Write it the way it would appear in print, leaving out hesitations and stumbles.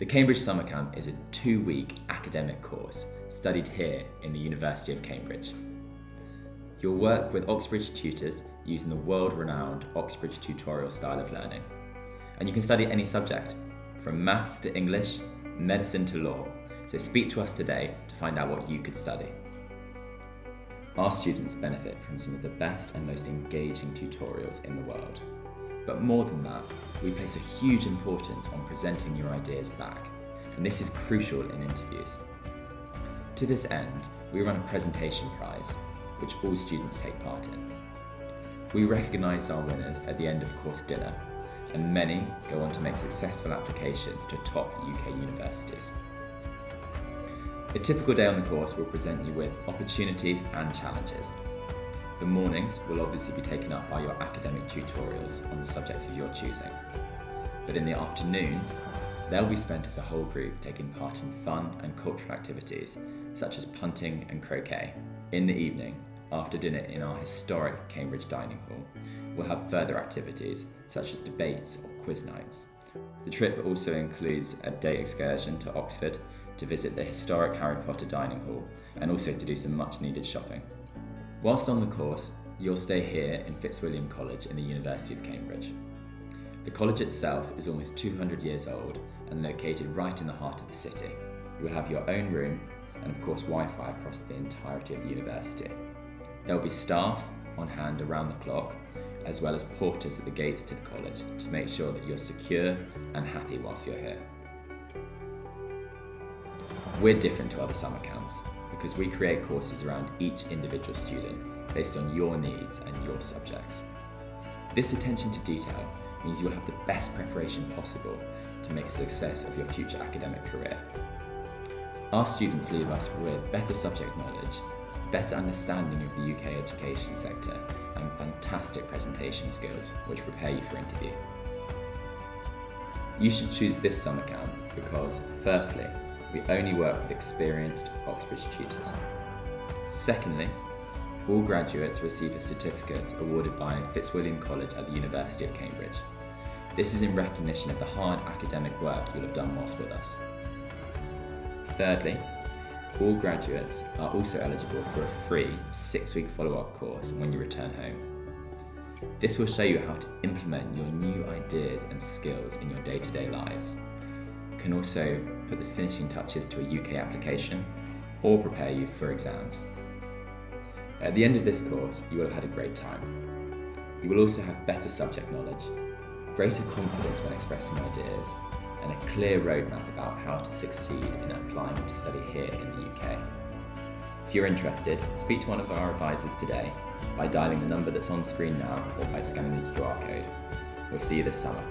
The Cambridge Summer Camp is a 2-week academic course studied here in the University of Cambridge. You'll work with Oxbridge tutors using the world-renowned Oxbridge tutorial style of learning. And you can study any subject, from maths to English, medicine to law. So speak to us today to find out what you could study. Our students benefit from some of the best and most engaging tutorials in the world. But more than that, we place a huge importance on presenting your ideas back, and this is crucial in interviews. To this end, we run a presentation prize, which all students take part in. We recognise our winners at the end of course dinner, and many go on to make successful applications to top UK universities. A typical day on the course will present you with opportunities and challenges. The mornings will obviously be taken up by your academic tutorials on the subjects of your choosing. But in the afternoons, they'll be spent as a whole group taking part in fun and cultural activities such as punting and croquet. In the evening, after dinner in our historic Cambridge dining hall, we'll have further activities such as debates or quiz nights. The trip also includes a day excursion to Oxford to visit the historic Harry Potter dining hall and also to do some much needed shopping. Whilst on the course, you'll stay here in Fitzwilliam College in the University of Cambridge. The college itself is almost 200 years old and located right in the heart of the city. You will have your own room and of course Wi-Fi across the entirety of the university. There will be staff on hand around the clock, as well as porters at the gates to the college to make sure that you're secure and happy whilst you're here. We're different to other summer camps because we create courses around each individual student based on your needs and your subjects. This attention to detail means you will have the best preparation possible to make a success of your future academic career. Our students leave us with better subject knowledge, better understanding of the UK education sector, and fantastic presentation skills which prepare you for interview. You should choose this summer camp because, firstly, we only work with experienced Oxbridge tutors. Secondly, all graduates receive a certificate awarded by Fitzwilliam College at the University of Cambridge. This is in recognition of the hard academic work you'll have done whilst with us. Thirdly, all graduates are also eligible for a free 6-week follow-up course when you return home. This will show you how to implement your new ideas and skills in your day-to-day lives. It can also put the finishing touches to a UK application or prepare you for exams. At the end of this course, you will have had a great time. You will also have better subject knowledge, greater confidence when expressing ideas, and a clear roadmap about how to succeed in applying to study here in the UK. If you're interested, speak to one of our advisors today by dialing the number that's on screen now or by scanning the QR code. We'll see you this summer.